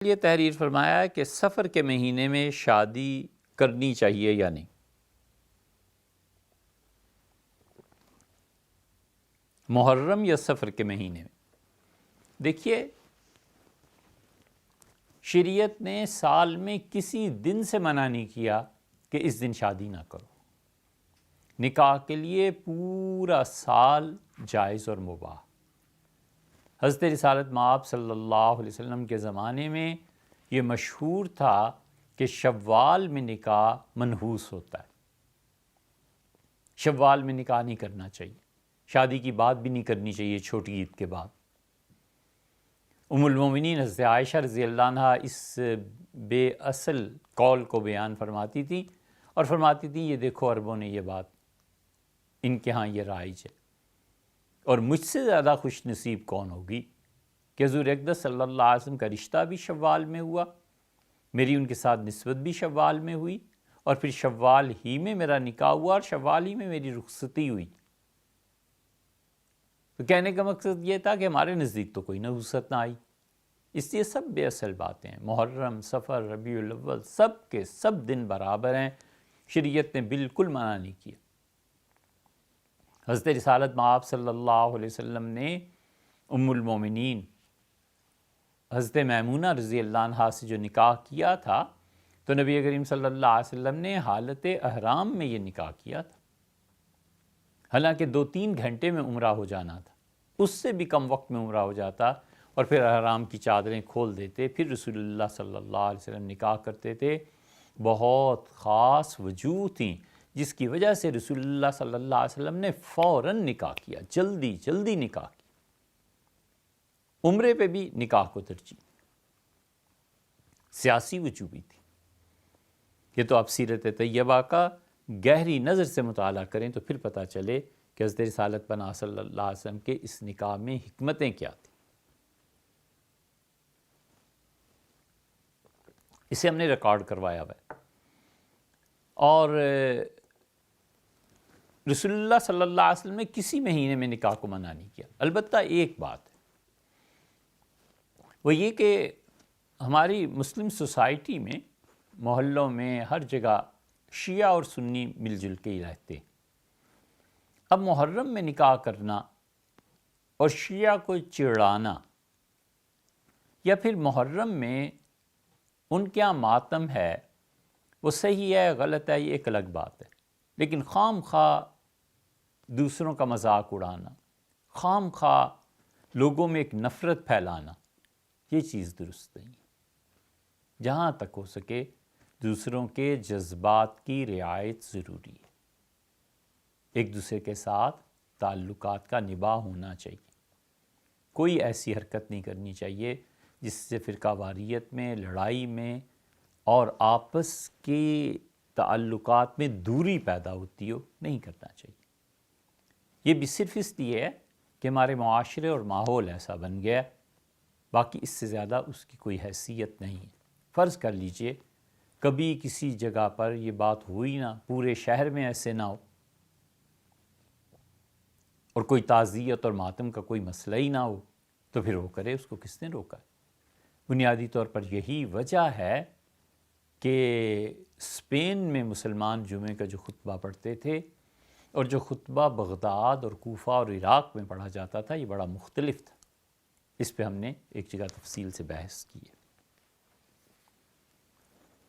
یہ تحریر فرمایا ہے کہ سفر کے مہینے میں شادی کرنی چاہیے یا نہیں۔ محرم یا سفر کے مہینے میں دیکھیے، شریعت نے سال میں کسی دن سے منع نہیں کیا کہ اس دن شادی نہ کرو۔ نکاح کے لیے پورا سال جائز اور مباح۔ حضرت رسالت مآب صلی اللہ علیہ وسلم کے زمانے میں یہ مشہور تھا کہ شوال میں نکاح منحوس ہوتا ہے، شوال میں نکاح نہیں کرنا چاہیے، شادی کی بات بھی نہیں کرنی چاہیے چھوٹی عید کے بعد۔ ام المومنین حضرت عائشہ رضی اللہ عنہا اس بے اصل قول کو بیان فرماتی تھی اور فرماتی تھی یہ دیکھو عربوں نے یہ بات، ان کے ہاں یہ رائج ہے، اور مجھ سے زیادہ خوش نصیب کون ہوگی کہ حضور اقدس صلی اللہ علیہ وسلم کا رشتہ بھی شوال میں ہوا، میری ان کے ساتھ نسبت بھی شوال میں ہوئی، اور پھر شوال ہی میں میرا نکاح ہوا اور شوال ہی میں میری رخصتی ہوئی۔ تو کہنے کا مقصد یہ تھا کہ ہمارے نزدیک تو کوئی نحوست نہ آئی۔ اس لیے سب بے اصل باتیں ہیں، محرم، سفر، ربیع الاول، سب کے سب دن برابر ہیں، شریعت نے بالکل منع نہیں کیا۔ حضرت رسالت مآب صلی اللہ علیہ وسلم نے ام المومنین حضرت میمونہ رضی اللہ عنہا سے جو نکاح کیا تھا تو نبی کریم صلی اللہ علیہ وسلم نے حالت احرام میں یہ نکاح کیا تھا، حالانکہ 2-3 گھنٹے میں عمرہ ہو جانا تھا، اس سے بھی کم وقت میں عمرہ ہو جاتا، اور پھر احرام کی چادریں کھول دیتے، پھر رسول اللہ صلی اللہ علیہ وسلم نکاح کرتے تھے۔ بہت خاص وجوہ تھیں جس کی وجہ سے رسول اللہ صلی اللہ علیہ وسلم نے فوراً نکاح کیا، جلدی جلدی نکاح کیا۔ عمرے پہ بھی نکاح کو ترجیح، سیاسی وجوہ بھی تھی۔ یہ تو آپ سیرت طیبہ کا گہری نظر سے مطالعہ کریں تو پھر پتہ چلے کہ حضرت رسالت پناہ صلی اللہ علیہ وسلم کے اس نکاح میں حکمتیں کیا تھیں۔ اسے ہم نے ریکارڈ کروایا ہوا ہے، اور رسول اللہ صلی اللہ علیہ وسلم نے کسی مہینے میں نکاح کو منع نہیں کیا۔ البتہ ایک بات ہے، وہ یہ کہ ہماری مسلم سوسائٹی میں، محلوں میں، ہر جگہ شیعہ اور سنی مل جل کے ہی رہتے ہیں۔ اب محرم میں نکاح کرنا اور شیعہ کو چڑھانا، یا پھر محرم میں ان کے یہاں ماتم ہے، وہ صحیح ہے غلط ہے یہ ایک الگ بات ہے، لیکن خام خواہ دوسروں کا مذاق اڑانا، خام خواہ لوگوں میں ایک نفرت پھیلانا، یہ چیز درست نہیں ہے۔ جہاں تک ہو سکے دوسروں کے جذبات کی رعایت ضروری ہے، ایک دوسرے کے ساتھ تعلقات کا نباہ ہونا چاہیے، کوئی ایسی حرکت نہیں کرنی چاہیے جس سے فرقہ واریت میں، لڑائی میں اور آپس کے تعلقات میں دوری پیدا ہوتی ہو، نہیں کرنا چاہیے۔ یہ بھی صرف اس لیے ہے کہ ہمارے معاشرے اور ماحول ایسا بن گیا، باقی اس سے زیادہ اس کی کوئی حیثیت نہیں ہے۔ فرض کر لیجئے کبھی کسی جگہ پر یہ بات ہوئی نہ، پورے شہر میں ایسے نہ ہو، اور کوئی تعزیت اور ماتم کا کوئی مسئلہ ہی نہ ہو، تو پھر وہ کرے، اس کو کس نے روکا ہے؟ بنیادی طور پر یہی وجہ ہے کہ اسپین میں مسلمان جمعے کا جو خطبہ پڑھتے تھے اور جو خطبہ بغداد اور کوفہ اور عراق میں پڑھا جاتا تھا، یہ بڑا مختلف تھا۔ اس پہ ہم نے ایک جگہ تفصیل سے بحث کی ہے۔